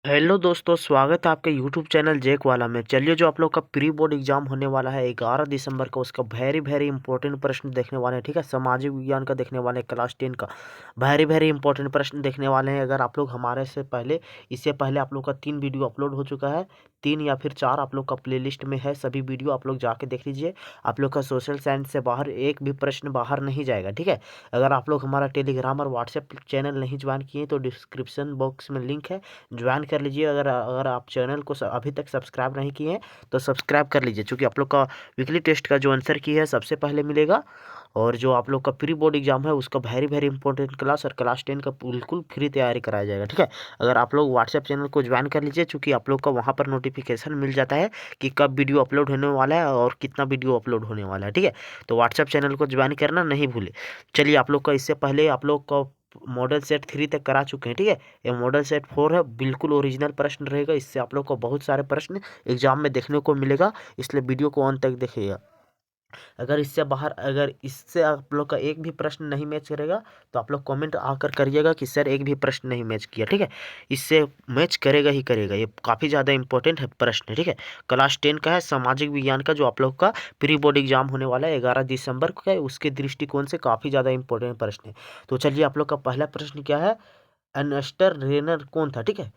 Hello दोस्तों, स्वागत है आपके यूट्यूब चैनल जेक वाला में। चलिए, जो आप लोग का प्री बोर्ड एग्जाम होने वाला है 11 दिसंबर का, उसका वेरी वेरी इंपॉर्टेंट प्रश्न देखने वाले हैं। ठीक है, सामाजिक विज्ञान का देखने वाले हैं, क्लास 10 का वेरी वेरी इंपॉर्टेंट प्रश्न देखने वाले हैं। अगर आप लोग हमारे से पहले इससे पहले आप लोग का 3 वीडियो अपलोड हो चुका है, 3 या फिर 4 आप लोग का प्लेलिस्ट में है। सभी वीडियो आप लोग जाके देख लीजिए। आप लोग का सोशल साइंस से बाहर एक भी प्रश्न बाहर नहीं जाएगा। ठीक है, अगर आप लोग हमारा टेलीग्राम और व्हाट्सएप चैनल नहीं ज्वाइन किए तो डिस्क्रिप्शन बॉक्स में लिंक है, ज्वाइन कर लीजिए। अगर अगर आप चैनल को अभी तक सब्सक्राइब नहीं किए हैं तो सब्सक्राइब कर लीजिए, क्योंकि आप लोग का वीकली टेस्ट का जो आंसर की है सबसे पहले मिलेगा। और जो आप लोग का प्री बोर्ड एग्जाम है उसका वेरी वेरी इंपॉर्टेंट क्लास और क्लास 10 का बिल्कुल फ्री तैयारी कराया जाएगा। ठीक है, अगर आप लोग व्हाट्सएप चैनल को ज्वाइन कर लीजिए, क्योंकि आप लोग का वहाँ पर नोटिफिकेशन मिल जाता है कि कब वीडियो अपलोड होने वाला है और कितना वीडियो अपलोड होने वाला है। ठीक है, तो व्हाट्सएप चैनल को ज्वाइन करना नहीं भूले। चलिए, आप लोग का इससे पहले आप लोग का मॉडल सेट 3 तक करा चुके हैं। ठीक है, ये मॉडल सेट 4 है, बिल्कुल ओरिजिनल प्रश्न रहेगा। इससे आप लोग को बहुत सारे प्रश्न एग्जाम में देखने को मिलेगा, इसलिए वीडियो को अंत तक देखिएगा। अगर इससे आप लोग का एक भी प्रश्न नहीं मैच करेगा तो आप लोग कमेंट आकर करिएगा कि सर एक भी प्रश्न नहीं मैच किया। ठीक है, इससे मैच करेगा ही करेगा, ये काफ़ी ज़्यादा इंपॉर्टेंट है प्रश्न। ठीक है, क्लास 10 का है, सामाजिक विज्ञान का, जो आप लोग का प्री बोर्ड एग्जाम होने वाला है 11 दिसंबर को है, उसके दृष्टिकोण से काफ़ी ज़्यादा इंपॉर्टेंट प्रश्न है। तो चलिए, आप लोग का पहला प्रश्न क्या है, अर्नेस्ट रेनर कौन था। ठीक है,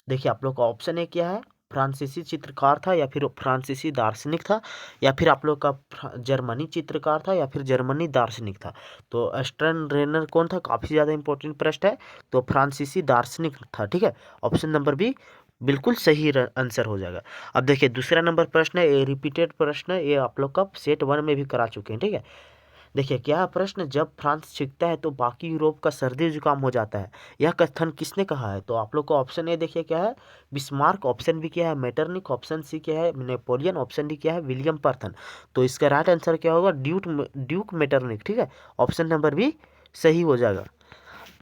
देखिए आप लोग का ऑप्शन ए क्या है, फ्रांसीसी चित्रकार था या फिर फ्रांसीसी दार्शनिक था, या फिर आप लोग का जर्मनी चित्रकार था या फिर जर्मनी दार्शनिक था। तो अस्टर्न रेनर कौन था, काफ़ी ज़्यादा इंपॉर्टेंट प्रश्न है, तो फ्रांसीसी दार्शनिक था। ठीक है, ऑप्शन नंबर बी बिल्कुल सही आंसर हो जाएगा। अब देखिए, दूसरा नंबर प्रश्न है, ये रिपीटेड प्रश्न है, ये आप लोग का सेट 1 में भी करा चुके हैं। ठीक है, देखिए क्या है प्रश्न, जब फ्रांस छिपता है तो बाकी यूरोप का सर्दी जुकाम हो जाता है, यह कथन किसने कहा है। तो आप लोग को ऑप्शन ए देखिए क्या है, बिस्मार्क, ऑप्शन बी क्या है, मेटरनिक, ऑप्शन सी क्या है, नेपोलियन, ऑप्शन डी क्या है, विलियम पर्थन। तो इसका राइट आंसर क्या होगा, ड्यूक मेटरनिक। ठीक है, ऑप्शन नंबर बी सही हो जाएगा।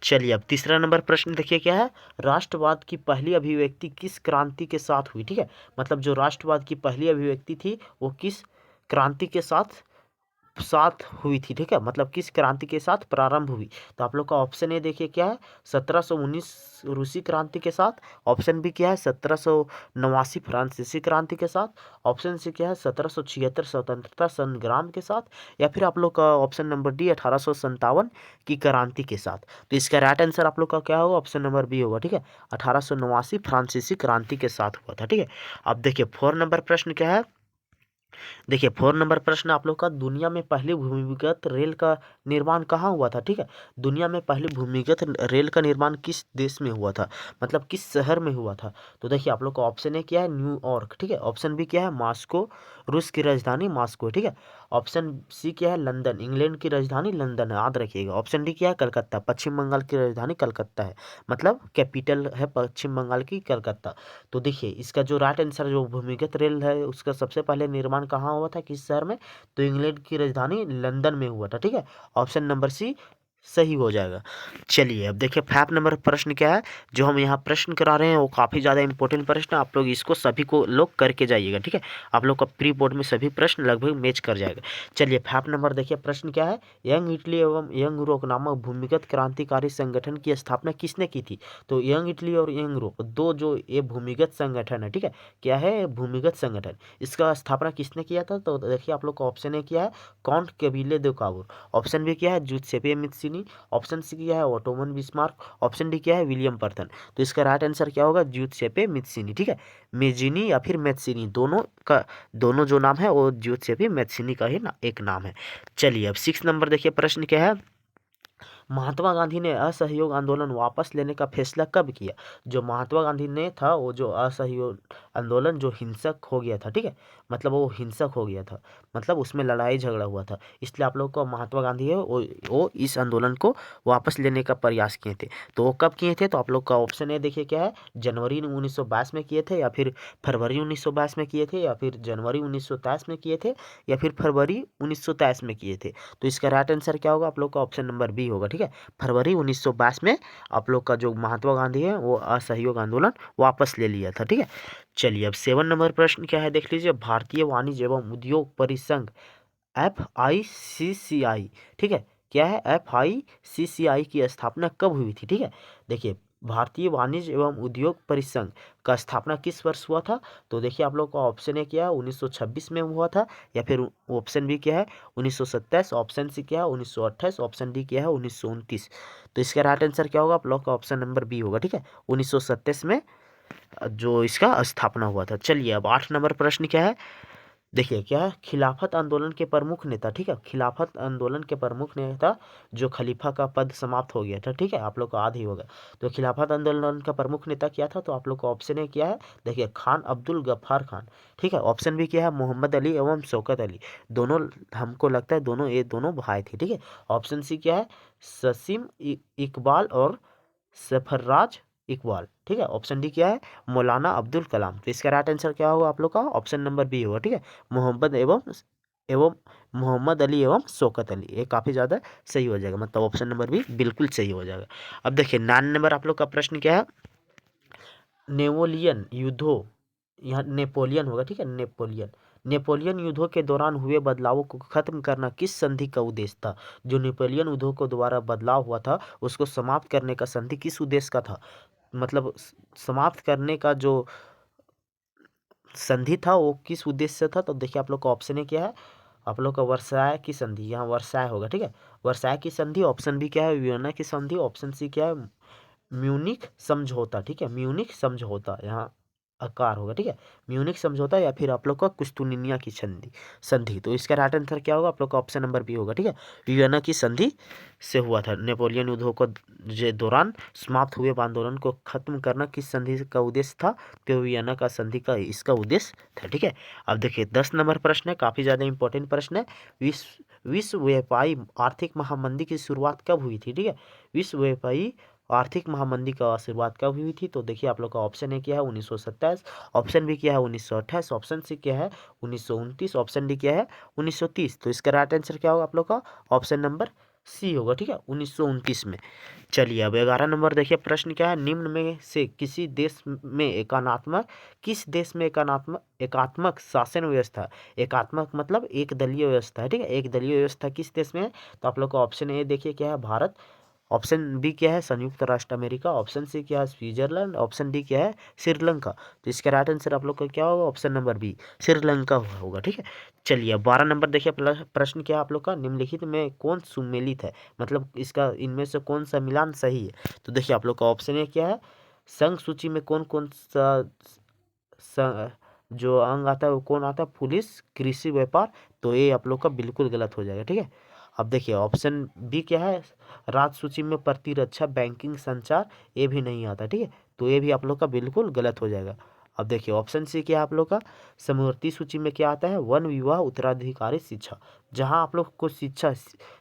चलिए, अब तीसरा नंबर प्रश्न देखिए क्या है, राष्ट्रवाद की पहली अभिव्यक्ति किस क्रांति के साथ हुई। ठीक है, मतलब जो राष्ट्रवाद की पहली अभिव्यक्ति थी वो किस क्रांति के साथ साथ हुई थी। ठीक है, मतलब किस क्रांति के साथ प्रारंभ हुई। तो आप लोग का ऑप्शन ए देखिए क्या है, 1719 रूसी क्रांति के साथ, ऑप्शन बी क्या है, 1789 फ्रांसीसी क्रांति के साथ, ऑप्शन सी क्या है, 1776 स्वतंत्रता संग्राम के साथ, या फिर आप लोग का ऑप्शन नंबर डी 1857 की क्रांति के साथ। तो इसका राइट आंसर आप लोग का क्या होगा, ऑप्शन नंबर बी होगा। ठीक है, 1889 फ्रांसीसी क्रांति के साथ हुआ था। ठीक है, अब देखिए 4 नंबर प्रश्न क्या है, देखिए 4 नंबर प्रश्न आप लोग का, दुनिया में पहली भूमिगत रेल का निर्माण कहाँ हुआ था। ठीक है, दुनिया में पहली भूमिगत रेल का निर्माण किस देश में हुआ था, मतलब किस शहर में हुआ था। तो देखिए आप लोग का ऑप्शन ए क्या है, न्यूयॉर्क। ठीक है, ऑप्शन बी क्या है, मॉस्को, रूस की राजधानी मॉस्को। ठीक है, ऑप्शन सी क्या है, लंदन, इंग्लैंड की राजधानी लंदन है, याद रखिएगा। ऑप्शन डी क्या है, कलकत्ता, पश्चिम बंगाल की राजधानी कलकत्ता है, मतलब कैपिटल है पश्चिम बंगाल की कलकत्ता। तो देखिए इसका जो राइट आंसर, जो भूमिगत रेल है उसका सबसे पहले निर्माण कहाँ हुआ था, किस शहर में, तो इंग्लैंड की राजधानी लंदन में हुआ था। ठीक है, ऑप्शन नंबर सी सही हो जाएगा। चलिए, अब देखिए 5 नंबर प्रश्न क्या है, जो हम यहाँ प्रश्न करा रहे हैं वो काफ़ी ज़्यादा इंपॉर्टेंट प्रश्न है, आप लोग इसको सभी को लोग करके जाइएगा। ठीक है, आप लोग का प्री बोर्ड में सभी प्रश्न लगभग मैच कर जाएगा। चलिए 5 नंबर देखिए प्रश्न क्या है, यंग इटली एवं यंग यूरोप नामक भूमिगत क्रांतिकारी संगठन की स्थापना किसने की थी। तो यंग इटली और यंग यूरोप दो जो ये भूमिगत संगठन है। ठीक है, क्या है, भूमिगत संगठन, इसका स्थापना किसने किया था। तो देखिए आप लोग का ऑप्शन ए क्या है, काउंट कैविले दे काबूर, ऑप्शन बी क्या है, जूसेppe मेस्सीनी, ऑप्शन सी क्या है, ओटोमन बिस्मार्क, ऑप्शन डी क्या है, विलियम पर्टन। तो इसका राइट आंसर क्या होगा, जूसेppe मेस्सीनी। ठीक है, मेजिनी या फिर मेस्सीनी, दोनों का दोनों जो नाम है वो जूसेppe मेस्सीनी का ही एक नाम है। चलिए, अब 6 नंबर देखिए प्रश्न क्या है, महात्मा गांधी ने असहयोग आंदोलन वापस लेने का फैसला कब किया। जो महात्मा गांधी ने था वो जो असहयोग आंदोलन जो हिंसक हो गया था। ठीक है, मतलब वो हिंसक हो गया था, मतलब उसमें लड़ाई झगड़ा हुआ था, इसलिए आप लोग को महात्मा गांधी है वो इस आंदोलन को वापस लेने का प्रयास किए थे। तो वो कब किए थे, तो आप लोग का ऑप्शन ए देखिए क्या है, जनवरी 1922 में किए थे, या फिर फरवरी 1922 में किए थे, या फिर जनवरी 1923 में किए थे, या फिर फरवरी 1923 में किए थे। तो इसका राइट आंसर क्या होगा, आप लोग का ऑप्शन नंबर बी होगा। ठीक है, फरवरी 1922 में आप लोग का जो महात्मा गांधी है वो असहयोग आंदोलन वापस ले लिया था। ठीक है, चलिए अब 7 नंबर प्रश्न क्या है देख लीजिए, भारतीय वाणिज्य एवं उद्योग परिसंघ FICCI, ठीक है, क्या है, FICCI की स्थापना कब हुई थी। ठीक है, देखिए भारतीय वाणिज्य एवं उद्योग परिसंघ का स्थापना किस वर्ष हुआ था? तो देखिए आप लोग का ऑप्शन ए क्या है 1926 में हुआ था, या फिर ऑप्शन बी क्या है 1927, ऑप्शन सी क्या है 1928, ऑप्शन डी क्या है 1929। तो इसका राइट आंसर क्या होगा आप लोग का? ऑप्शन नंबर बी होगा। ठीक है, 1927 में जो इसका स्थापना हुआ था। चलिए अब 8 नंबर प्रश्न क्या है, देखिए क्या है, खिलाफत आंदोलन के प्रमुख नेता, ठीक है, खिलाफत आंदोलन के प्रमुख नेता जो खलीफा का पद समाप्त हो गया था, ठीक है, आप लोग को याद ही होगा। तो खिलाफत आंदोलन का प्रमुख नेता क्या था? तो आप लोग का ऑप्शन ए क्या है, देखिए खान अब्दुल गफ्फार खान, ठीक है, ऑप्शन बी क्या है मोहम्मद अली एवं शौकत अली, दोनों हमको लगता है दोनों ये दोनों भाई थे, ठीक है। ऑप्शन सी क्या है ससीम इकबाल और सफरराज इकबाल, ठीक है। ऑप्शन डी क्या है मौलाना अब्दुल कलाम। तो इसका राइट आंसर क्या होगा आप लोग का? ऑप्शन नंबर बी होगा, ठीक है, मोहम्मद एवं एवं मोहम्मद अली एवं शौकत अली, ये काफ़ी ज़्यादा सही हो जाएगा, मतलब ऑप्शन नंबर बी बिल्कुल सही हो जाएगा। अब देखिए 9 नंबर आप लोग का प्रश्न क्या है, नेपोलियन युद्धों, यहाँ नेपोलियन होगा, ठीक है, नेपोलियन नेपोलियन युद्धों के दौरान हुए बदलावों को खत्म करना किस संधि का उद्देश्य था? जो नेपोलियन युद्धों को द्वारा बदलाव हुआ था उसको समाप्त करने का संधि किस उद्देश्य का था? मतलब समाप्त करने का जो संधि था वो किस उद्देश्य से था? तो देखिए आप लोग का ऑप्शन है क्या है, आप लोग का वर्साय की संधि, यहाँ वर्साय होगा, ठीक है, वर्साय की संधि। ऑप्शन बी क्या है वियना की संधि, ऑप्शन सी क्या है म्यूनिख समझौता, ठीक है, म्यूनिख समझौता, यहाँ आकार होगा, ठीक है, म्यूनिख समझौता, या फिर आप लोग का कुस्तुनिया की संधि संधि। तो इसका राइट आंसर क्या होगा आप लोग का? ऑप्शन नंबर बी होगा, ठीक है, वियना की संधि से हुआ था। नेपोलियन युद्धों को जे दौरान समाप्त हुए आंदोलन को खत्म करना किस संधि का उद्देश्य था? तो वियना का संधि का इसका उद्देश्य था, ठीक है। अब देखिए 10 नंबर प्रश्न है, काफी ज्यादा इंपॉर्टेंट प्रश्न है। विश्व व्यापारी आर्थिक महामंदी की शुरुआत कब हुई थी? ठीक है, विश्व व्यापारी आर्थिक महामंदी का शुरुआत कब हुई थी? तो देखिए आप लोग का ऑप्शन ए क्या है 1927, ऑप्शन बी क्या है 1928, ऑप्शन सी क्या है 1929, ऑप्शन डी क्या है 1930। तो इसका राइट आंसर क्या होगा आप लोग का? ऑप्शन नंबर सी होगा, ठीक है, 1929 में। चलिए अब 11 नंबर देखिए प्रश्न क्या है, निम्न में से किसी देश में एकात्मक, किस देश में एकात्मक एकात्मक शासन व्यवस्था, एकात्मक मतलब एक दलीय व्यवस्था है, ठीक है, एक दलीय व्यवस्था किस देश में है? तो आप लोग का ऑप्शन ए देखिए क्या है भारत, ऑप्शन बी क्या है संयुक्त राष्ट्र अमेरिका, ऑप्शन सी क्या है स्विट्जरलैंड, ऑप्शन डी क्या है श्रीलंका। तो इसका राइट आंसर आप लोग का क्या होगा? ऑप्शन नंबर बी श्रीलंका होगा, ठीक है। चलिए अब 12 नंबर देखिए प्रश्न क्या है आप लोग का, निम्नलिखित में कौन सुमेलित है, मतलब इसका इनमें से कौन सा मिलान सही है? तो देखिए आप लोग का ऑप्शन ए क्या है संघ सूची में कौन कौन सा जो अंग आता है वो कौन आता है? पुलिस, कृषि, व्यापार। तो ये आप लोग का बिल्कुल गलत हो जाएगा, ठीक है। अब देखिए ऑप्शन बी क्या है राज्य सूची में प्रतिरक्षा, बैंकिंग, संचार, ये भी नहीं आता, ठीक है, तो ये भी आप लोग का बिल्कुल गलत हो जाएगा। अब देखिए ऑप्शन सी क्या है आप लोग का समवर्ती सूची में क्या आता है? वन, विवाह, उत्तराधिकारी, शिक्षा। जहां आप लोग को शिक्षा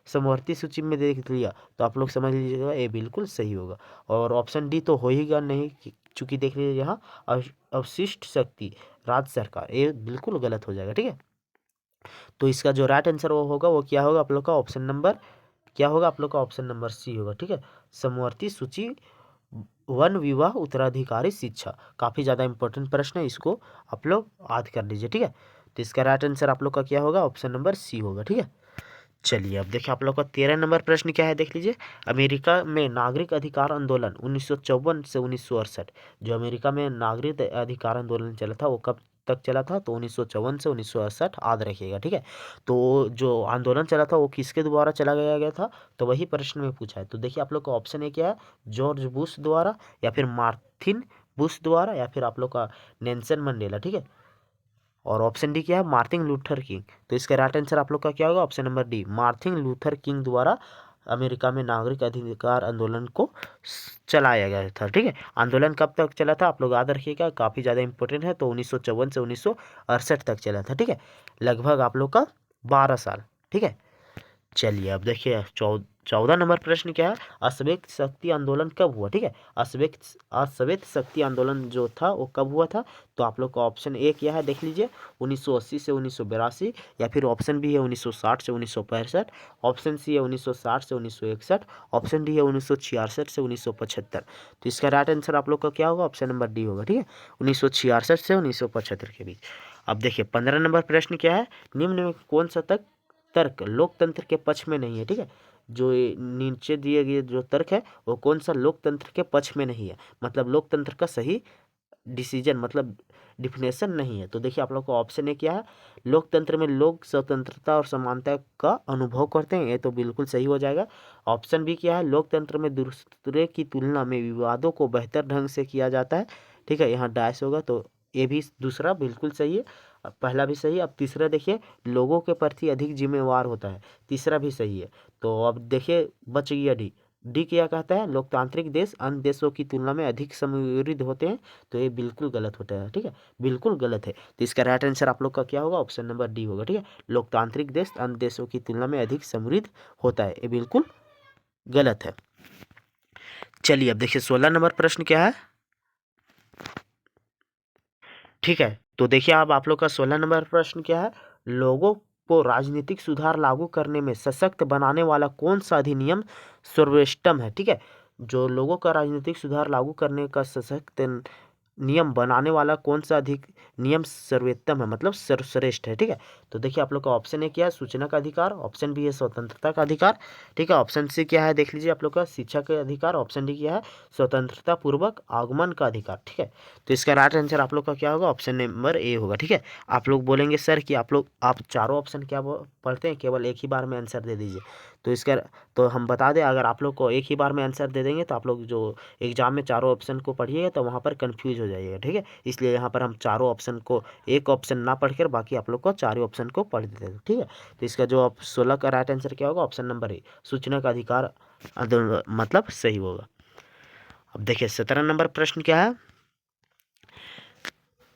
समवर्ती सूची में देख लिया तो आप लोग समझ लीजिएगा ये बिल्कुल सही होगा। और ऑप्शन डी तो हो ही गा नहीं, चूंकि देख लीजिए यहाँ अवशिष्ट शक्ति राज्य सरकार, ये बिल्कुल गलत हो जाएगा, ठीक है। तो इसका जो राइट आंसर वो होगा वो क्या होगा आप लोग का? ऑप्शन नंबर क्या होगा आप लोग का? ऑप्शन नंबर सी होगा, ठीक है, समवर्ती सूची, वन, विवाह, उत्तराधिकारी, शिक्षा। काफी ज्यादा इंपॉर्टेंट प्रश्न है, इसको आप लोग याद कर लीजिए, ठीक है। तो इसका राइट आंसर आप लोग का क्या होगा? ऑप्शन नंबर सी होगा, ठीक है। चलिए अब देखिए आप लोग का 13 नंबर प्रश्न क्या है, देख लीजिए। अमेरिका में नागरिक अधिकार आंदोलन 1954 से 1968, जो अमेरिका में नागरिक अधिकार आंदोलन चला था वो कब तक चला था? तो 1954 से 1968 याद रखिएगा, ठीक है। तो जो आंदोलन चला था वो किसके द्वारा चला गया था? तो वही प्रश्न में पूछा है। तो देखिए आप लोग का ऑप्शन है क्या है जॉर्ज बुश द्वारा, या फिर मार्टिन बुश द्वारा, या फिर आप लोग का नेल्सन मंडेला, ठीक है। और ऑप्शन डी क्या है मार्टिन लूथर किंग। तो इसका राइट आंसर आप लोग का क्या होगा? Option number D Martin Luther king द्वारा अमेरिका में नागरिक अधिकार आंदोलन को चलाया गया था, ठीक है। आंदोलन कब तक चला था आप लोग याद रखिएगा, काफी ज्यादा इंपॉर्टेंट है। तो 1954 से 1968 तक चला था, ठीक है, लगभग आप लोग का 12 साल, ठीक है। चलिए अब देखिए 14 नंबर प्रश्न क्या है, अश्वेत शक्ति आंदोलन कब हुआ? ठीक है, अश्वेत शक्ति आंदोलन जो था वो कब हुआ था? तो आप लोग का ऑप्शन ए क्या है देख लीजिए 1980 से 1982, या फिर ऑप्शन बी है 1960 से 1965, ऑप्शन सी है 1960 से 1961, ऑप्शन डी है 1966 से 1975। तो इसका राइट आंसर आप लोग का क्या होगा? ऑप्शन नंबर डी होगा, ठीक है, 1966 से 1975 के बीच। अब देखिए 15 नंबर प्रश्न क्या है, निम्न में कौन सा तर्क लोकतंत्र के पक्ष में नहीं है? ठीक है, जो ये नीचे दिए गए जो तर्क है वो कौन सा लोकतंत्र के पक्ष में नहीं है, मतलब लोकतंत्र का सही डिसीजन मतलब डिफिनेशन नहीं है। तो देखिए आप लोग को ऑप्शन ए क्या है, लोकतंत्र में लोग स्वतंत्रता और समानता का अनुभव करते हैं, ये तो बिल्कुल सही हो जाएगा। ऑप्शन बी क्या है, लोकतंत्र में दूसरे की तुलना में विवादों को बेहतर ढंग से किया जाता है। ठीक है, यहाँ डैश होगा तो ये भी दूसरा बिल्कुल सही है, अब पहला भी सही है। अब तीसरा देखिए, लोगों के प्रति अधिक जिम्मेवार होता है, तीसरा भी सही है। तो अब देखिए बच गया डी। डी क्या कहता है, लोकतांत्रिक देश अन्य देशों की तुलना में अधिक समृद्ध होते हैं, तो ये बिल्कुल गलत होता है। ठीक है, बिल्कुल गलत है। तो इसका राइट आंसर आप लोग का क्या होगा, ऑप्शन नंबर डी होगा। ठीक है, लोकतांत्रिक देश अन्य देशों की तुलना में अधिक समृद्ध होता है, ये बिल्कुल गलत है। चलिए अब देखिए 16 नंबर प्रश्न क्या है। ठीक है, तो देखिए अब आप लोग का 16 नंबर प्रश्न क्या है, लोगों को राजनीतिक सुधार लागू करने में सशक्त बनाने वाला कौन सा अधिनियम सर्वोत्तम है। ठीक है, जो लोगों का राजनीतिक सुधार लागू करने का सशक्त नियम बनाने वाला कौन सा अधिक नियम सर्वोत्तम है, मतलब सर्वश्रेष्ठ है। ठीक है, तो देखिए आप लोग का ऑप्शन ए क्या है, सूचना का अधिकार, ऑप्शन बी है स्वतंत्रता का अधिकार। ठीक है, ऑप्शन सी क्या है देख लीजिए आप लोग का, शिक्षा का अधिकार, ऑप्शन डी क्या है, स्वतंत्रता पूर्वक आगमन का अधिकार। ठीक है, तो इसका राइट आंसर आप लोग का क्या होगा, ऑप्शन नंबर ए होगा। ठीक है, आप लोग बोलेंगे सर कि आप चारों ऑप्शन क्या पढ़ते हैं, केवल एक ही बार में आंसर दे दीजिए। तो इसका तो हम बता दें, अगर आप लोग को एक ही बार में आंसर दे देंगे तो आप लोग जो एग्जाम में चारों ऑप्शन को पढ़िएगा तो वहाँ पर कंफ्यूज हो जाइएगा। ठीक है, इसलिए यहाँ पर हम चारों ऑप्शन को एक ऑप्शन ना पढ़कर बाकी आप लोग को चारों ऑप्शन को पढ़ देते हैं। ठीक है, तो इसका जो 16 का राइट आंसर क्या होगा, ऑप्शन नंबर ए, सूचना का अधिकार मतलब सही होगा। अब देखिए 17 नंबर प्रश्न क्या है,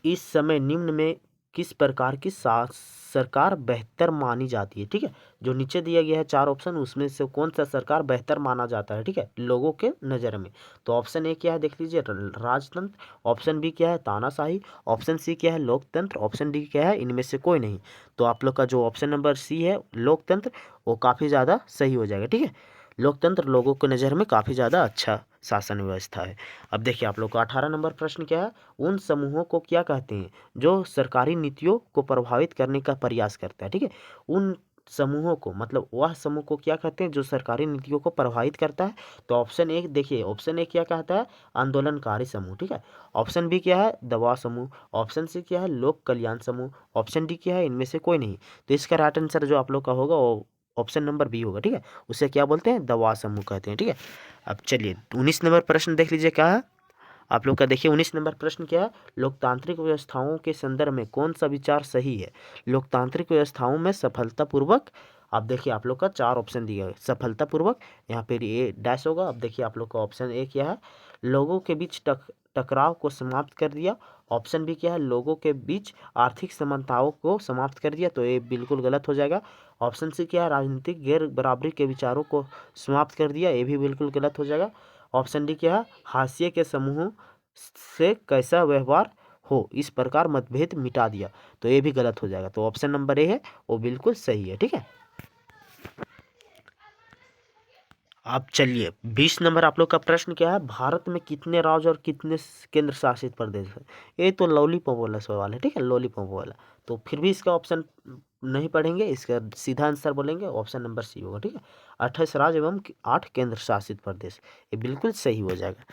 इस समय निम्न में किस प्रकार की सरकार बेहतर मानी जाती है। ठीक है, जो नीचे दिया गया है चार ऑप्शन, उसमें से कौन सा सरकार बेहतर माना जाता है। ठीक है, लोगों के नज़र में। तो ऑप्शन ए क्या है देख लीजिए, राजतंत्र, ऑप्शन बी क्या है, तानाशाही, ऑप्शन सी क्या है, लोकतंत्र, ऑप्शन डी क्या है, इनमें से कोई नहीं। तो आप लोग का जो ऑप्शन नंबर सी है लोकतंत्र, वो काफ़ी ज़्यादा सही हो जाएगा। ठीक है, लोकतंत्र लोगों की नज़र में काफ़ी ज़्यादा अच्छा शासन व्यवस्था है। अब देखिए आप लोग का 18 नंबर प्रश्न क्या है, उन समूहों को क्या कहते हैं जो सरकारी नीतियों को प्रभावित करने का प्रयास करता है। ठीक है, उन समूहों को मतलब वह समूह को क्या कहते हैं जो सरकारी नीतियों को प्रभावित करता है। तो ऑप्शन ए देखिए, ऑप्शन ए क्या कहता है, आंदोलनकारी समूह। ठीक है, ऑप्शन बी क्या है, दबाव समूह, ऑप्शन सी क्या है, लोक कल्याण समूह, ऑप्शन डी क्या है, इनमें से कोई नहीं। तो इसका राइट आंसर जो आप लोग का होगा वो ऑप्शन नंबर बी होगा। ठीक है, उसे क्या बोलते हैं, दबाव समूह कहते हैं। ठीक है, अब चलिए 19 नंबर प्रश्न देख लीजिए क्या है आप लोग का। देखिए 19 नंबर प्रश्न क्या है, लोकतांत्रिक व्यवस्थाओं के संदर्भ में कौन सा विचार सही है। लोकतांत्रिक व्यवस्थाओं में सफलतापूर्वक, अब देखिए आप लोग का चार ऑप्शन दिया है, सफलतापूर्वक यहाँ पे ए डैश होगा। अब देखिए आप लोग का ऑप्शन ए क्या है, लोगों के बीच टकराव को समाप्त कर दिया, ऑप्शन बी क्या है, लोगों के बीच आर्थिक समानताओं को समाप्त कर दिया, तो ये बिल्कुल गलत हो जाएगा। ऑप्शन सी क्या है, राजनीतिक गैर बराबरी के विचारों को समाप्त कर दिया, ये भी बिल्कुल गलत हो जाएगा। ऑप्शन डी क्या है, हाशिए के समूहों से कैसा व्यवहार हो इस प्रकार मतभेद मिटा दिया, तो ये भी गलत हो जाएगा। तो ऑप्शन नंबर ए है वो बिल्कुल सही है। ठीक है, अब चलिए 20 नंबर आप लोग का प्रश्न क्या है, भारत में कितने राज्य और कितने केंद्र शासित प्रदेश है। ये तो लॉलीपॉप वाला सवाल है। ठीक है, लॉलीपॉप वाला, तो फिर भी इसका ऑप्शन नहीं पढ़ेंगे, इसका सीधा आंसर बोलेंगे, ऑप्शन नंबर सी होगा। ठीक है, 28 राज्य एवं 8 केंद्र शासित प्रदेश, ये बिल्कुल सही हो जाएगा।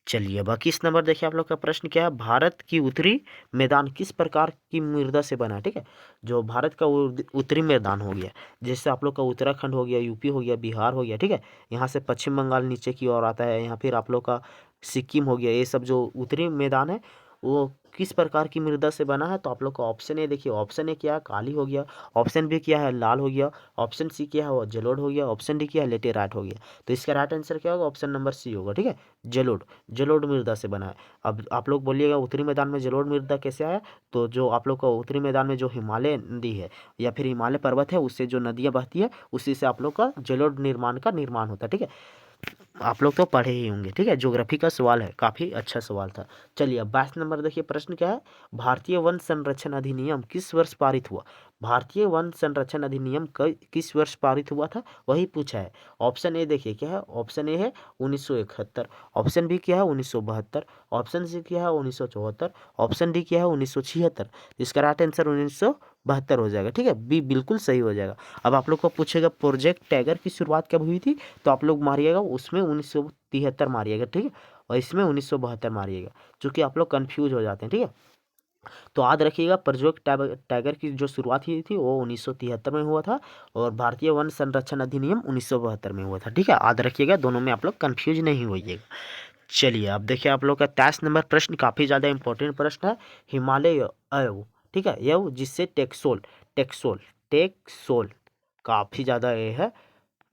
चलिए बाकी इस नंबर देखिए आप लोग का प्रश्न क्या है, भारत की उत्तरी मैदान किस प्रकार की मृदा से बना है। ठीक है, जो भारत का उत्तरी मैदान हो गया, जैसे आप लोग का उत्तराखंड हो गया, यूपी हो गया, बिहार हो गया। ठीक है, यहाँ से पश्चिम बंगाल नीचे की ओर आता है, यहाँ फिर आप लोग का सिक्किम हो गया, ये सब जो उत्तरी मैदान है वो किस प्रकार की मृदा से बना है। तो आप लोग का ऑप्शन ए देखिए, ऑप्शन ए क्या है, काली हो गया, ऑप्शन बी क्या है, लाल हो गया, ऑप्शन सी क्या है वो जलोढ़ हो गया, ऑप्शन डी क्या है, लेटेराइट हो गया। तो इसका राइट आंसर क्या होगा, ऑप्शन नंबर सी होगा। ठीक है, जलोढ़, जलोढ़ मृदा से बना है। अब आप लोग बोलिएगा उत्तरी मैदान में जलोढ़ मृदा कैसे आया, तो जो आप लोग का उत्तरी मैदान में जो हिमालय नदी है या फिर हिमालय पर्वत है, उससे जो नदियाँ बहती है उसी से आप लोग का जलोढ़ निर्माण का निर्माण होता है। ठीक है, आप लोग तो पढ़े ही होंगे। ठीक है, ज्योग्राफी का सवाल है, काफ़ी अच्छा सवाल था। चलिए अब 22 नंबर देखिए प्रश्न क्या है, भारतीय वन संरक्षण अधिनियम किस वर्ष पारित हुआ। भारतीय वन संरक्षण अधिनियम किस वर्ष पारित हुआ था वही पूछा है। ऑप्शन ए देखिए क्या है, ऑप्शन ए है 1971, ऑप्शन बी क्या है 1972, ऑप्शन सी क्या है 1974, ऑप्शन डी क्या है 1976। इसका राइट आंसर 1972 हो जाएगा, ठीक है, बी बिल्कुल सही हो जाएगा। अब आप लोग को पूछेगा प्रोजेक्ट टाइगर की शुरुआत कब हुई थी, तो आप लोग मारिएगा उसमें 1973 मारिएगा, ठीक है, और इसमें 1972 मारिएगा, चूँकि आप लोग कन्फ्यूज हो जाते हैं, ठीक है। तो याद रखिएगा प्रोजेक्ट टाइगर की जो शुरुआत हुई थी वो 1973 में हुआ था, और भारतीय वन संरक्षण अधिनियम 1972 में हुआ था, ठीक है, याद रखिएगा, दोनों में आप लोग कन्फ्यूज नहीं होइएगा। चलिए अब देखिए आप लोग का 23 नंबर प्रश्न काफ़ी ज़्यादा इंपॉर्टेंट प्रश्न है। हिमालय अयव, ठीक है, यव जिससे टेक्सोल टेक्सोल टेक्सोल काफ़ी ज़्यादा ये है,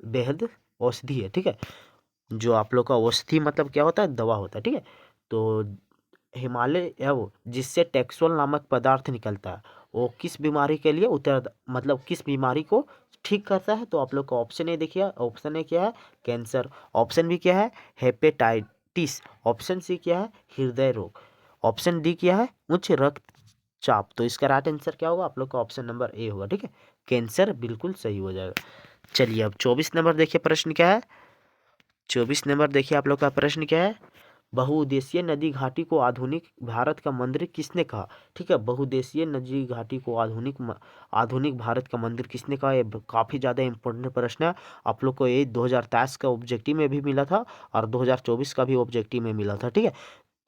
बेहद औषधि है, ठीक है, जो आप लोग का औषधि मतलब क्या होता है, दवा होता है, ठीक है। तो हिमालय एव जिससे टेक्सोल नामक पदार्थ निकलता है, वो किस बीमारी के लिए उत्तर मतलब किस बीमारी को ठीक करता है, तो आप लोग का ऑप्शन ए देखिए, ऑप्शन ए क्या है, कैंसर, ऑप्शन बी क्या है, हेपेटाइटिस, ऑप्शन सी क्या है, हृदय रोग, ऑप्शन डी क्या है, उच्च रक्तचाप। तो इसका राइट आंसर क्या होगा, आप लोग का ऑप्शन नंबर ए होगा, ठीक है, कैंसर बिल्कुल सही हो जाएगा। चलिए अब 24 नंबर देखिए प्रश्न क्या है, 24 नंबर देखिए आप लोग का प्रश्न क्या है, बहुउद्देशीय नदी घाटी को आधुनिक भारत का मंदिर किसने कहा, ठीक है, बहुउद्देशीय नदी घाटी को आधुनिक भारत का मंदिर किसने कहा, ये काफ़ी ज़्यादा इंपॉर्टेंट प्रश्न है। आप लोग को ये 2023 का ऑब्जेक्टिव में भी मिला था और 2024 का भी ऑब्जेक्टिव में मिला था, ठीक है।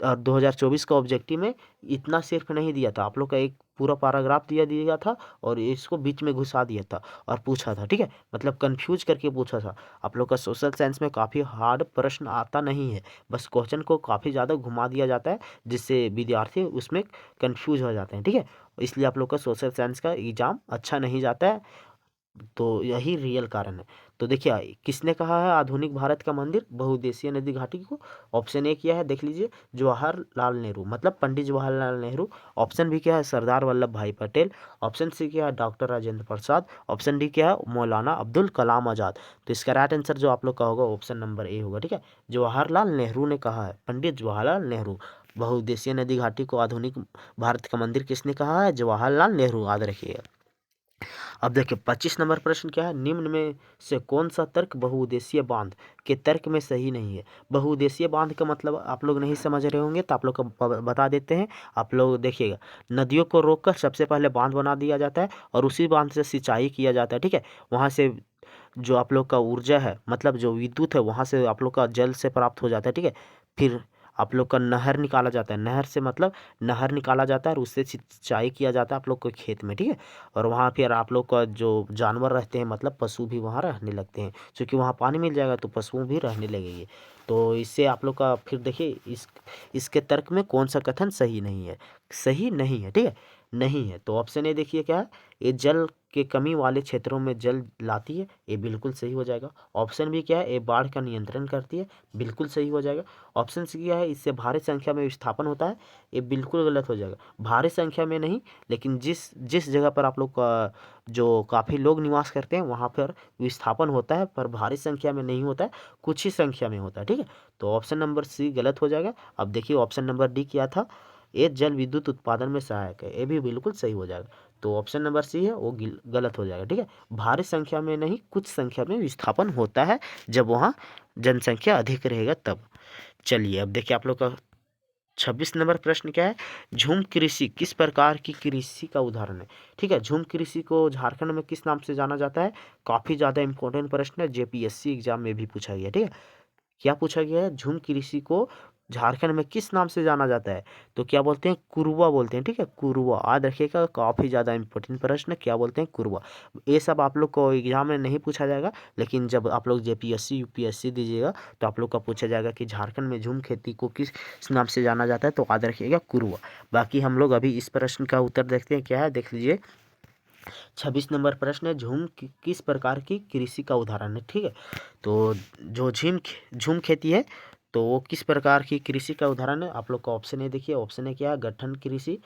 2024 का ऑब्जेक्टिव में इतना सिर्फ नहीं दिया था, आप लोग का एक पूरा पैराग्राफ दिया था और इसको बीच में घुसा दिया था और पूछा था, ठीक है, मतलब कंफ्यूज करके पूछा था। आप लोग का सोशल साइंस में काफ़ी हार्ड प्रश्न आता नहीं है, बस क्वेश्चन को काफ़ी ज़्यादा घुमा दिया जाता है जिससे विद्यार्थी उसमें कंफ्यूज हो जाते हैं, ठीक है, इसलिए आप लोग का सोशल साइंस का एग्जाम अच्छा नहीं जाता है, तो यही रियल कारण है। तो देखिए किसने कहा है आधुनिक भारत का मंदिर बहुउद्देशीय नदी घाटी को, ऑप्शन ए किया है देख लीजिए, जवाहरलाल नेहरू मतलब पंडित जवाहरलाल नेहरू, ऑप्शन बी क्या है, सरदार वल्लभ भाई पटेल, ऑप्शन सी क्या है, doctor Rajendra Prasad, option D क्या है, मौलाना अब्दुल कलाम आज़ाद। तो इसका राइट आंसर जो आप लोग का होगा ऑप्शन नंबर ए होगा, ठीक है, जवाहरलाल नेहरू ने कहा है, पंडित जवाहरलाल नेहरू। बहुउद्देशीय नदी घाटी को आधुनिक भारत का मंदिर किसने कहा है, जवाहरलाल नेहरू, याद रखिएगा। अब देखिए 25 नंबर प्रश्न क्या है, निम्न में से कौन सा तर्क बहुउद्देशीय बांध के तर्क में सही नहीं है। बहुउद्देशीय बांध का मतलब आप लोग नहीं समझ रहे होंगे तो आप लोग को बता देते हैं। आप लोग देखिएगा, नदियों को रोककर सबसे पहले बांध बना दिया जाता है और उसी बांध से सिंचाई किया जाता है, ठीक है, वहाँ से जो आप लोग का ऊर्जा है मतलब जो विद्युत है वहाँ से आप लोग का जल से प्राप्त हो जाता है, ठीक है, फिर आप लोग का नहर निकाला जाता है, नहर से मतलब नहर निकाला जाता है और उससे सिंचाई किया जाता है आप लोग के खेत में, ठीक है, और वहाँ फिर आप लोग का जो जानवर रहते हैं मतलब पशु भी वहाँ रहने लगते हैं, क्योंकि वहाँ पानी मिल जाएगा तो पशु भी रहने लगेंगे। तो इससे आप लोग का फिर देखिए इसके तर्क में कौन सा कथन सही नहीं है, सही नहीं है, ठीक है, नहीं है। तो ऑप्शन ए देखिए क्या है, ये जल के कमी वाले क्षेत्रों में जल लाती है, ये बिल्कुल सही हो जाएगा। ऑप्शन बी क्या है, ये बाढ़ का नियंत्रण करती है, बिल्कुल सही हो जाएगा। ऑप्शन सी क्या है, इससे भारी संख्या में विस्थापन होता है, ये बिल्कुल गलत हो जाएगा। भारी संख्या में नहीं, लेकिन जिस जिस जगह पर आप लोग का जो काफ़ी लोग निवास करते हैं वहाँ पर विस्थापन होता है, पर भारी संख्या में नहीं होता है, कुछ ही संख्या में होता है, ठीक है। तो ऑप्शन नंबर सी गलत हो जाएगा। अब देखिए ऑप्शन नंबर डी क्या था, ये जल विद्युत उत्पादन में सहायक है, ये भी बिल्कुल सही हो जाएगा। तो ऑप्शन नंबर सी है वो गलत हो जाएगा, ठीक है, भारी संख्या में नहीं कुछ संख्या में विस्थापन होता है जब वहाँ जनसंख्या अधिक रहेगा तब। चलिए अब देखिए आप लोग का 26 नंबर प्रश्न क्या है, झूम कृषि किस प्रकार की कृषि का उदाहरण है, ठीक है, झूम कृषि को झारखंड में किस नाम से जाना जाता है, काफ़ी ज़्यादा इंपॉर्टेंट प्रश्न है, जेपीएससी एग्जाम में भी पूछा गया, ठीक है। क्या पूछा गया है, झूम कृषि को झारखंड में किस नाम से जाना जाता है, तो क्या बोलते हैं, कुरुआ बोलते हैं, ठीक है, कुरुआ, याद रखिएगा, काफ़ी ज़्यादा इंपॉर्टेंट प्रश्न, क्या बोलते हैं, कुरुआ। ये सब आप लोग को एग्जाम में नहीं पूछा जाएगा, लेकिन जब आप लोग जेपीएससी यूपीएससी दीजिएगा तो आप लोग का पूछा जाएगा कि झारखंड में झूम खेती को किस नाम से जाना जाता है, तो याद रखिएगा कुरुआ। बाकी हम लोग अभी इस प्रश्न का उत्तर देखते हैं, क्या है देख लीजिए। 26 नंबर प्रश्न है, झूम किस प्रकार की कृषि का उदाहरण है, ठीक है। तो जो झूम खेती है तो वो किस प्रकार की कृषि का उदाहरण है, आप लोग का ऑप्शन है देखिए, ऑप्शन है क्या है, गठन कृषि,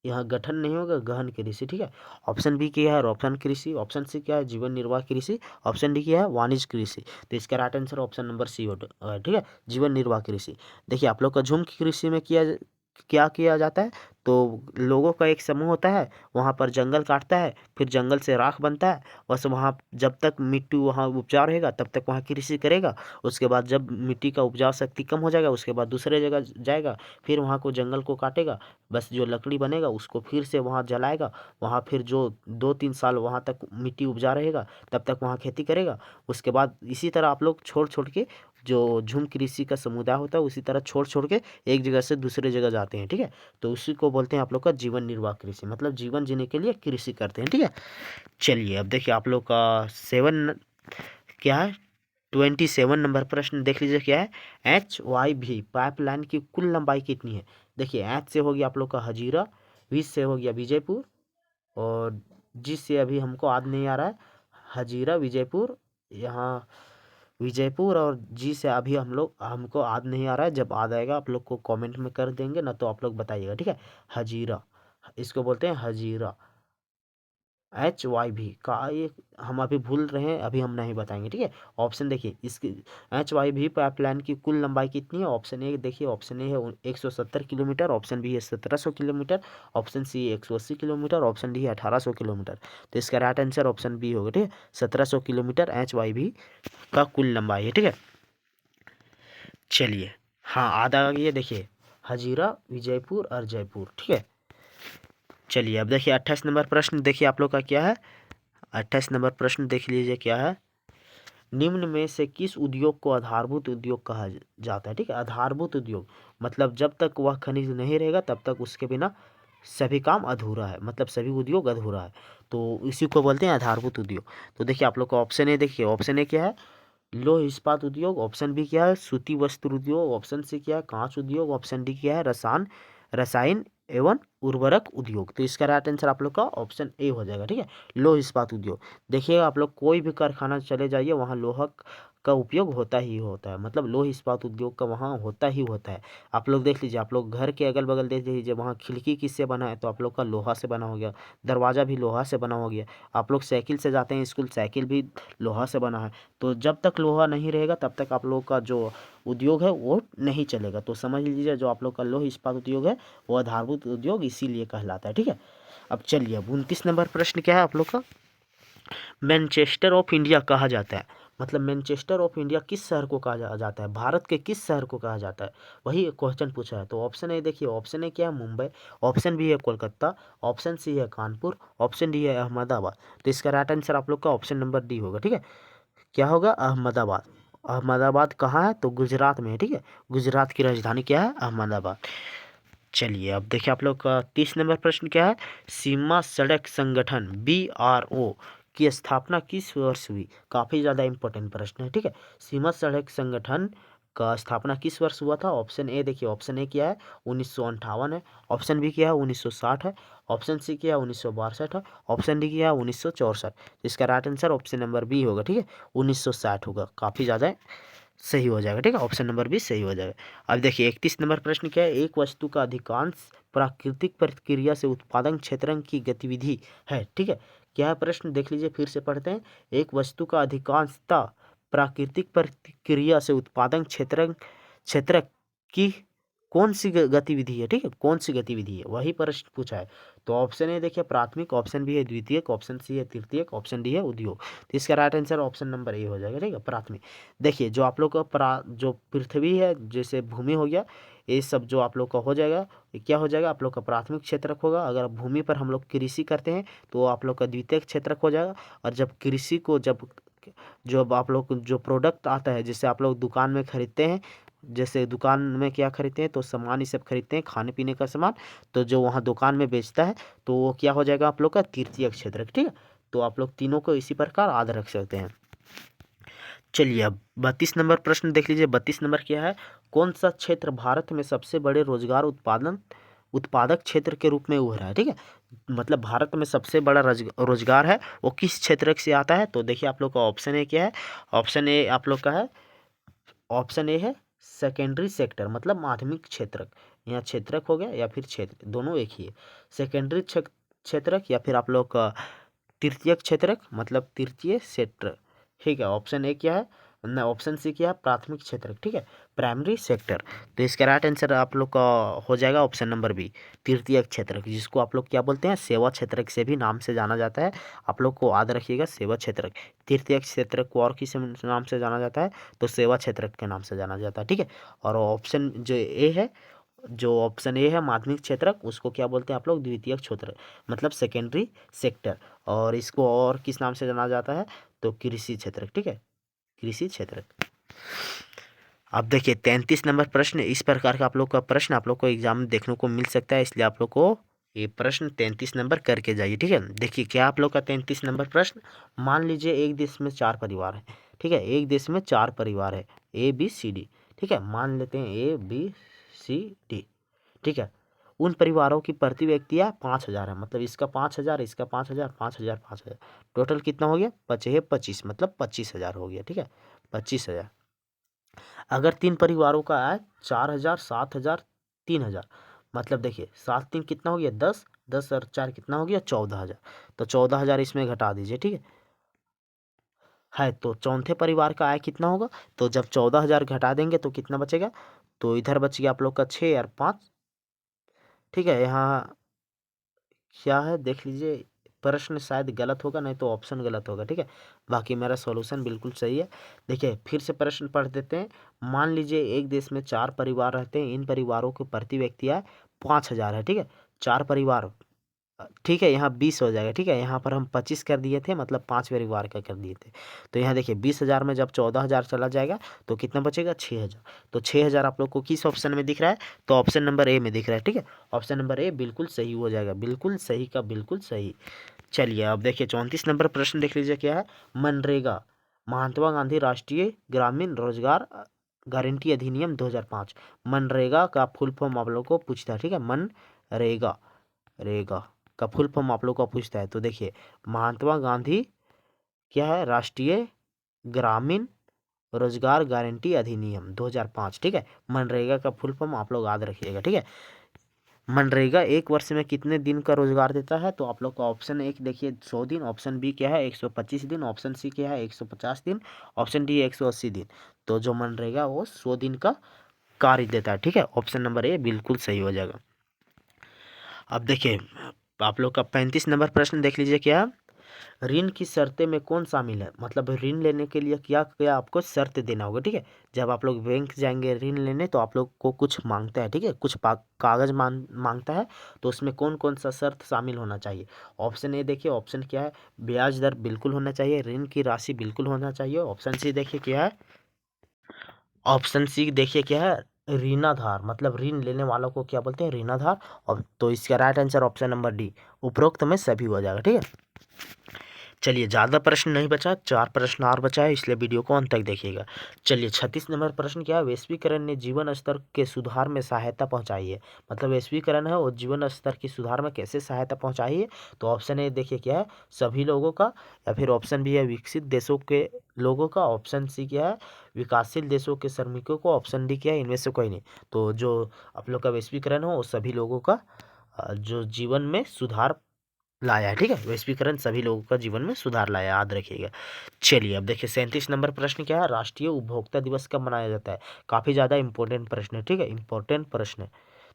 यहाँ गठन नहीं होगा गहन कृषि, ठीक है। ऑप्शन बी क्या है, रोपण कृषि, ऑप्शन सी क्या है, जीवन निर्वाह कृषि, ऑप्शन डी क्या है, वाणिज्य कृषि। तो इसका right answer option number C हो, ठीक है, जीवन निर्वाह कृषि। देखिए आप लोग का झूम की कृषि में क्या किया जाता है, तो लोगों का एक समूह होता है, वहाँ पर जंगल काटता है, फिर जंगल से राख बनता है। बस वहाँ जब तक मिट्टी वहाँ उपजाऊ रहेगा तब तक वहाँ कृषि करेगा। उसके बाद जब मिट्टी का उपजाऊ शक्ति कम हो जाएगा उसके बाद दूसरे जगह जाएगा, फिर वहाँ को जंगल को काटेगा, बस जो लकड़ी बनेगा उसको फिर से वहाँ जलाएगा। वहाँ फिर जो 2-3 साल वहाँ तक मिट्टी उपजा रहेगा तब तक वहाँ खेती करेगा। उसके बाद इसी तरह आप लोग छोड़ छोड़ के, जो झुम कृषि का समुदाय होता है उसी तरह छोड़ छोड़ के एक जगह से दूसरे जगह जाते हैं, ठीक है। तो उसी को बोलते हैं आप लोग का जीवन निर्वाह कृषि, मतलब जीवन जीने के लिए कृषि करते हैं, ठीक है। चलिए अब देखिए आप लोग का क्या है, 27 नंबर प्रश्न देख लीजिए क्या है। HYV पाइपलाइन की कुल लंबाई कितनी है। देखिए एच से हो गया आप लोग का हजीरा, वी से हो गया विजयपुर, और जिससे अभी हमको याद नहीं आ रहा है, हजीरा विजयपुर, यहाँ विजयपुर, और जी से अभी हमको याद नहीं आ रहा है। जब याद आएगा आप लोग को कमेंट में कर देंगे ना, तो आप लोग बताइएगा, ठीक है। हजीरा, इसको बोलते हैं हजीरा। HYV का ये हम अभी भूल रहे हैं, अभी हम नहीं बताएंगे, ठीक है। ऑप्शन देखिए इसकी, HYV पाइपलाइन की कुल लंबाई कितनी है। ऑप्शन ए देखिए, ऑप्शन ए है 170 किलोमीटर, ऑप्शन बी है 1700 kilometre, option C 180 kilometre, option D है 1800 किलोमीटर। तो इसका राइट आंसर ऑप्शन बी होगा, ठीक है। 1700 किलोमीटर HYV का कुल लंबाई है, ठीक है। चलिए हाँ आधा आ गया, देखिए हजीरा, विजयपुर और जयपुर, ठीक है। चलिए अब देखिए 28 नंबर प्रश्न देखिए आप लोग का क्या है। 28 नंबर प्रश्न देख लीजिए क्या है। निम्न में से किस उद्योग को आधारभूत उद्योग कहा जाता है, ठीक है। आधारभूत उद्योग मतलब जब तक वह खनिज नहीं रहेगा तब तक उसके बिना सभी काम अधूरा है, मतलब सभी उद्योग अधूरा है। तो इसी को बोलते हैं आधारभूत उद्योग। तो देखिए आप लोग का ऑप्शन ए देखिए, ऑप्शन ए क्या है, लौह इस्पात उद्योग, ऑप्शन बी क्या है, सूती वस्त्र उद्योग, ऑप्शन सी क्या है, कांच उद्योग, ऑप्शन डी क्या है, रसायन एवं उर्वरक उद्योग। तो इसका राइट आंसर आप लोग का ऑप्शन ए हो जाएगा, ठीक है। लौह इस्पात उद्योग, देखिएगा आप लोग कोई भी कारखाना चले जाइए वहाँ लोहा का उपयोग होता ही होता है, मतलब लौह इस्पात उद्योग का वहाँ होता ही होता है। आप लोग देख लीजिए, आप लोग घर के अगल बगल देख लीजिए, वहाँ खिड़की किससे बना है, तो आप लोग का लोहा से बना हो गया, दरवाज़ा भी लोहा से बना हो गया। आप लोग साइकिल से जाते हैं स्कूल, साइकिल भी लोहा से बना है। तो जब तक लोहा नहीं रहेगा तब तक आप लोग का जो उद्योग है वो नहीं चलेगा। तो समझ लीजिए जो आप लोग का लौह इस्पात उद्योग है वो आधारभूत उद्योग इसीलिए कहलाता है, ठीक है। अब चलिए अब 29 नंबर प्रश्न क्या है आप लोग का। मैनचेस्टर ऑफ इंडिया कहा जाता है, मतलब मैनचेस्टर ऑफ इंडिया किस शहर को कहा जाता है, भारत के किस शहर को कहा जाता है, वही क्वेश्चन पूछा है। तो ऑप्शन ए देखिए, ऑप्शन ए क्या है, मुंबई, ऑप्शन बी है कोलकाता, ऑप्शन सी है कानपुर, ऑप्शन डी है अहमदाबाद। तो इसका राइट आंसर आप लोग का ऑप्शन नंबर डी होगा, ठीक है। क्या होगा, अहमदाबाद। अहमदाबाद कहाँ है, तो गुजरात में है, ठीक है। गुजरात की राजधानी क्या है, अहमदाबाद। चलिए अब देखिए आप लोग का 30 नंबर प्रश्न क्या है। सीमा सड़क संगठन BRO की स्थापना किस वर्ष हुई। काफ़ी ज़्यादा इंपॉर्टेंट प्रश्न है, ठीक है। सीमा सड़क संगठन का स्थापना किस वर्ष हुआ था। ऑप्शन ए देखिए, ऑप्शन ए क्या है 1958 है, ऑप्शन बी क्या है 1960 है, ऑप्शन सी क्या है 1962 है, ऑप्शन डी क्या है 1964। इसका right answer option number B होगा, ठीक है। 1960 होगा, काफ़ी ज़्यादा सही हो जाएगा, ठीक है। ऑप्शन नंबर बी सही हो जाएगा। अब देखिए 31 नंबर प्रश्न क्या है। एक वस्तु का अधिकांश प्राकृतिक प्रक्रिया से उत्पादन क्षेत्रंग की गतिविधि है, ठीक है। क्या है प्रश्न, देख लीजिए फिर से पढ़ते हैं। एक वस्तु का अधिकांशता प्राकृतिक प्रक्रिया से उत्पादन क्षेत्र की कौन सी गतिविधि है, ठीक है, कौन सी गतिविधि है, वही प्रश्न पूछा है। तो ऑप्शन ए देखिए प्राथमिक, ऑप्शन बी है द्वितीयक, ऑप्शन सी है तृतीयक, ऑप्शन डी है उद्योग। तो इसका right answer option number A हो जाएगा, ठीक है, प्राथमिक। देखिए जो आप लोग का जो पृथ्वी है, जैसे भूमि हो गया, ये सब जो आप लोग का हो जाएगा, ये क्या हो जाएगा, आप लोग का प्राथमिक क्षेत्रक होगा। अगर भूमि पर हम लोग कृषि करते हैं तो आप लोग का द्वितीयक क्षेत्रक हो जाएगा। और जब कृषि को जब आप लोग जो प्रोडक्ट आता है, जैसे आप लोग दुकान में खरीदते हैं, जैसे दुकान में क्या खरीदते हैं, तो सामान ये सब खरीदते हैं, खाने पीने का सामान, तो जो वहाँ दुकान में बेचता है तो वो क्या हो जाएगा आप लोग का तृतीयक क्षेत्रक, ठीक है। तो आप लोग तीनों को इसी प्रकार याद रख सकते हैं। चलिए अब 32 नंबर प्रश्न देख लीजिए। 32 नंबर क्या है। कौन सा क्षेत्र भारत में सबसे बड़े रोजगार उत्पादक क्षेत्र के रूप में उभरा है, ठीक है। मतलब भारत में सबसे बड़ा रोजगार है वो किस क्षेत्र से आता है। तो देखिए आप लोग का ऑप्शन ए क्या है। ऑप्शन ए आप लोग का है, ऑप्शन ए है सेकेंडरी सेक्टर, मतलब माध्यमिक क्षेत्रक। यहाँ क्षेत्रक हो गया या फिर क्षेत्र, दोनों एक ही है। सेकेंडरी क्षेत्रक या फिर आप लोग का तृतीयक क्षेत्रक, मतलब तृतीय क्षेत्र, ठीक है। ऑप्शन ए क्या है, ऑप्शन सी क्या है, प्राथमिक क्षेत्र, ठीक है, प्राइमरी सेक्टर। तो इसका राइट आंसर आप लोग का हो जाएगा ऑप्शन नंबर बी, तृतीयक क्षेत्र, जिसको आप लोग क्या बोलते हैं, सेवा क्षेत्र से भी नाम से जाना जाता है। आप लोग को याद रखिएगा, सेवा क्षेत्र। तृतीयक क्षेत्र को और किस नाम से जाना जाता है, तो सेवा क्षेत्र के नाम से जाना जाता है, ठीक है। और ऑप्शन जो ए है, जो ऑप्शन ए है माध्यमिक क्षेत्रक, उसको क्या बोलते हैं आप लोग, द्वितीयक क्षेत्र, मतलब सेकेंडरी सेक्टर। और इसको और किस नाम से जाना जाता है, तो कृषि क्षेत्र, ठीक है, कृषि क्षेत्र। अब देखिए 33 नंबर प्रश्न, इस प्रकार का आप लोग का प्रश्न आप लोग को एग्जाम में देखने को मिल सकता है, इसलिए आप लोग को ये प्रश्न 33 नंबर करके जाइए, ठीक है। देखिए क्या आप लोग का 33 नंबर प्रश्न, मान लीजिए एक देश में 4 परिवार है, ठीक है, एक देश में 4 परिवार है, ए बी सी डी, ठीक है, मान लेते हैं ए बी सी डी, ठीक है। उन परिवारों की प्रति व्यक्ति 5,000 है, मतलब इसका 5,000, इसका 5,000, 5,000, 5,000, टोटल कितना हो गया, 25, मतलब 25,000 हो गया, ठीक है, 25,000। अगर 3 परिवारों का आय 4,000, 7,000, 3,000, मतलब देखिए 7 3 कितना हो गया 10, 10 और 4 कितना हो गया 14,000, तो 14,000 इसमें घटा दीजिए, ठीक है। तो चौथे परिवार का आय कितना होगा, तो जब 14,000 घटा देंगे तो कितना बचेगा, तो इधर बच गया आप लोग का 6 और 5, ठीक है। यहाँ क्या है देख लीजिए, प्रश्न शायद गलत होगा, नहीं तो ऑप्शन गलत होगा, ठीक है, बाकी मेरा सॉल्यूशन बिल्कुल सही है। देखिए फिर से प्रश्न पढ़ देते हैं। मान लीजिए एक देश में 4 परिवार रहते हैं, इन परिवारों के प्रति व्यक्ति आय 5,000 है, ठीक है, 4 परिवार, ठीक है, यहाँ 20 हो जाएगा, ठीक है, यहाँ पर हम 25 कर दिए थे, मतलब 5 परिवार का कर दिए थे। तो यहाँ देखिए 20,000 में जब 14,000 चला जाएगा तो कितना बचेगा 6,000, तो 6,000 आप लोग को किस ऑप्शन में दिख रहा है, तो ऑप्शन नंबर ए में दिख रहा है, ठीक है, ऑप्शन नंबर ए बिल्कुल सही हो जाएगा, बिल्कुल सही का बिल्कुल सही। चलिए अब देखिए 34 नंबर प्रश्न देख लीजिए क्या है, मनरेगा, महात्मा गांधी राष्ट्रीय ग्रामीण रोजगार गारंटी अधिनियम 2005, मनरेगा का फुल फॉर्म आप लोग को पूछता है, ठीक है, मनरेगा, रेगा का फुल फॉर्म आप लोग को पूछता है, तो देखिए महात्मा गांधी क्या है, राष्ट्रीय ग्रामीण रोजगार गारंटी अधिनियम 2005, ठीक है, मनरेगा का फुल फॉर्म आप लोग याद रखिएगा, ठीक है। मनरेगा एक वर्ष में कितने दिन का रोजगार देता है, तो आप लोग का ऑप्शन एक देखिए 100 दिन, ऑप्शन बी क्या है 125 दिन, ऑप्शन सी क्या है 150 दिन, ऑप्शन डी 180 दिन। तो जो मनरेगा वो 100 दिन का कार्य देता है, ठीक है, ऑप्शन नंबर ए बिल्कुल सही हो जाएगा। अब देखिए आप लोग का 35 नंबर प्रश्न देख लीजिए क्या, ऋण की शर्तें में कौन शामिल है, मतलब ऋण लेने के लिए क्या क्या आपको शर्त देना होगा, ठीक है। जब आप लोग बैंक जाएंगे ऋण लेने तो आप लोग को कुछ मांगता है, ठीक है, कुछ कागज मांगता है, तो उसमें कौन कौन सा शर्त शामिल होना चाहिए। ऑप्शन ए देखिए, ऑप्शन क्या है, ब्याज दर बिल्कुल होना चाहिए, ऋण की राशि बिल्कुल होना चाहिए, ऑप्शन सी देखिए क्या है, ऑप्शन सी देखिए क्या है, ऋणाधार, मतलब ऋण लेने वालों को क्या बोलते हैं, ऋणाधार। और तो इसका right answer option number D, उपरोक्त में सभी हो जाएगा, ठीक है। चलिए ज़्यादा प्रश्न नहीं बचा, 4 प्रश्न और बचा है, इसलिए वीडियो को अंत तक देखिएगा। चलिए 36 नंबर प्रश्न क्या है, वैश्वीकरण ने जीवन स्तर के सुधार में सहायता पहुंचाई है, मतलब वैश्वीकरण है वो जीवन स्तर की सुधार में कैसे सहायता पहुंचाई है, तो ऑप्शन ए देखिए क्या है, सभी लोगों का, या फिर ऑप्शन बी है विकसित देशों के लोगों का, ऑप्शन सी क्या है विकासशील देशों के श्रमिकों को, ऑप्शन डी क्या है इनमें से कोई नहीं। तो जो आप लोग का वैश्वीकरण हो वो सभी लोगों का जो जीवन में सुधार लाया है, ठीक है, वैश्वीकरण सभी लोगों का जीवन में सुधार लाया, याद रखिएगा। चलिए अब देखिए 37 नंबर प्रश्न क्या है, राष्ट्रीय उपभोक्ता दिवस कब मनाया जाता है, काफ़ी ज़्यादा इंपॉर्टेंट प्रश्न है, ठीक है, इंपॉर्टेंट प्रश्न है।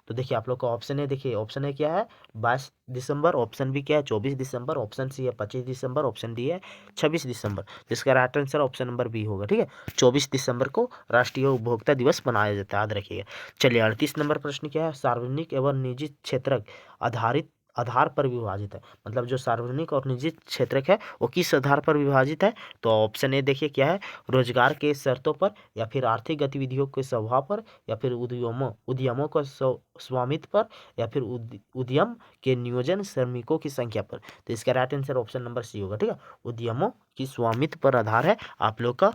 तो देखिए आप लोग का ऑप्शन है, देखिए ऑप्शन है क्या है 22 दिसंबर, ऑप्शन बी क्या है 24 दिसंबर, ऑप्शन सी है 25 दिसंबर, ऑप्शन डी है 26 दिसंबर, जिसका right answer option number B होगा, ठीक है, 24 दिसंबर को राष्ट्रीय उपभोक्ता दिवस मनाया जाता है, याद रखिएगा। चलिए 38 नंबर प्रश्न क्या है, सार्वजनिक एवं निजी क्षेत्रक आधारित आधार पर विभाजित है, मतलब जो सार्वजनिक और निजी क्षेत्रक है वो किस आधार पर विभाजित है, तो ऑप्शन ए देखिए क्या है, रोजगार के शर्तों पर, या फिर आर्थिक गतिविधियों के स्वभाव पर, या फिर उद्यमों उद्यमों का स्वामित्व पर, या फिर उद्यम के नियोजन श्रमिकों की संख्या पर। तो इसका right answer option number C होगा, ठीक है, उद्यमों की स्वामित्व पर आधार है आप लोग का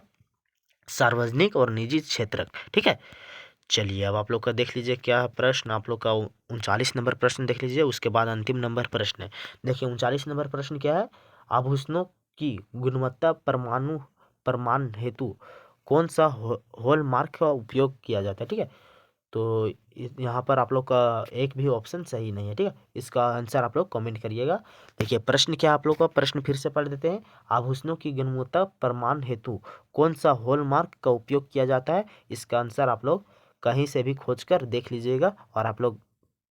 सार्वजनिक और निजी क्षेत्र, ठीक है। चलिए अब आप लोग का देख लीजिए क्या प्रश्न, आप लोग का 39 नंबर प्रश्न देख लीजिए, उसके बाद अंतिम नंबर प्रश्न है। देखिए 39 नंबर प्रश्न क्या है, आभूषणों की गुणवत्ता परमाणु प्रमाण हेतु कौन सा हॉलमार्क का उपयोग किया जाता है, ठीक है। तो यहाँ पर आप लोग का एक भी ऑप्शन सही नहीं है, ठीक है। इसका आंसर आप लोग कमेंट करिएगा। देखिए प्रश्न क्या आप लोग का, प्रश्न फिर से पढ़ देते हैं। आभूषणों की गुणवत्ता प्रमाण हेतु कौन सा हॉलमार्क का उपयोग किया जाता है? इसका आंसर आप लोग कहीं से भी खोज कर देख लीजिएगा और आप लोग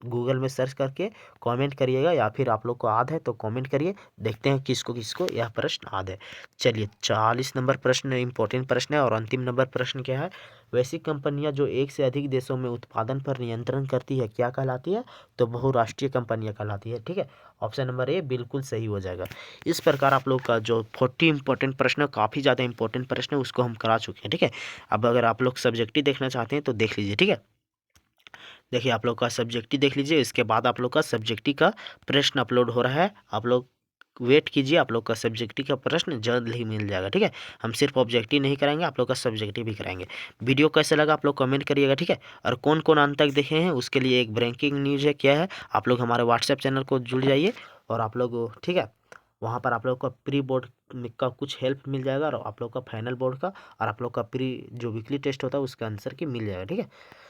गूगल में सर्च करके कमेंट करिएगा, या फिर आप लोग को याद है तो कमेंट करिए। देखते हैं किसको किसको यह प्रश्न याद है। चलिए 40 नंबर प्रश्न इंपॉर्टेंट प्रश्न है और अंतिम नंबर प्रश्न क्या है? वैसी कंपनियां जो एक से अधिक देशों में उत्पादन पर नियंत्रण करती है क्या कहलाती है? तो बहुराष्ट्रीय कंपनियां कहलाती है, ठीक है। ऑप्शन नंबर ए बिल्कुल सही हो जाएगा। इस प्रकार आप लोग का जो 40 इंपॉर्टेंट प्रश्न, काफ़ी ज़्यादा इंपॉर्टेंट प्रश्न है, उसको हम करा चुके हैं, ठीक है। अब अगर आप लोग सब्जेक्टिव देखना चाहते हैं तो देख लीजिए, ठीक है। देखिए आप लोग का सब्जेक्टिव देख लीजिए, इसके बाद आप लोग का सब्जेक्टिव का प्रश्न अपलोड हो रहा है। आप लोग वेट कीजिए, आप लोग का सब्जेक्टिव का प्रश्न जल्द ही मिल जाएगा, ठीक है। हम सिर्फ ऑब्जेक्टिव नहीं कराएंगे, आप लोग का सब्जेक्टिव भी कराएंगे। वीडियो कैसे लगा आप लोग कमेंट करिएगा, ठीक है। और कौन कौन अंत तक देखे हैं उसके लिए एक ब्रेकिंग न्यूज़ है, क्या है, आप लोग हमारे व्हाट्सएप चैनल को जुड़ जाइए और आप लोग, ठीक है, वहाँ पर आप लोग का प्री बोर्ड का कुछ हेल्प मिल जाएगा और आप लोग का फाइनल बोर्ड का और आप लोग का प्री जो वीकली टेस्ट होता है उसका आंसर की मिल जाएगा, ठीक है।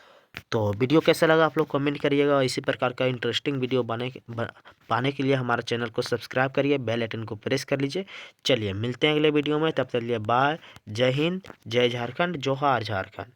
तो वीडियो कैसा लगा आप लोग कमेंट करिएगा। इसी प्रकार का इंटरेस्टिंग वीडियो पाने के लिए हमारे चैनल को सब्सक्राइब करिए, बेल आइकन को प्रेस कर लीजिए। चलिए मिलते हैं अगले वीडियो में, तब तक लिए बाय। जय हिंद, जय झारखंड, जोहार झारखंड।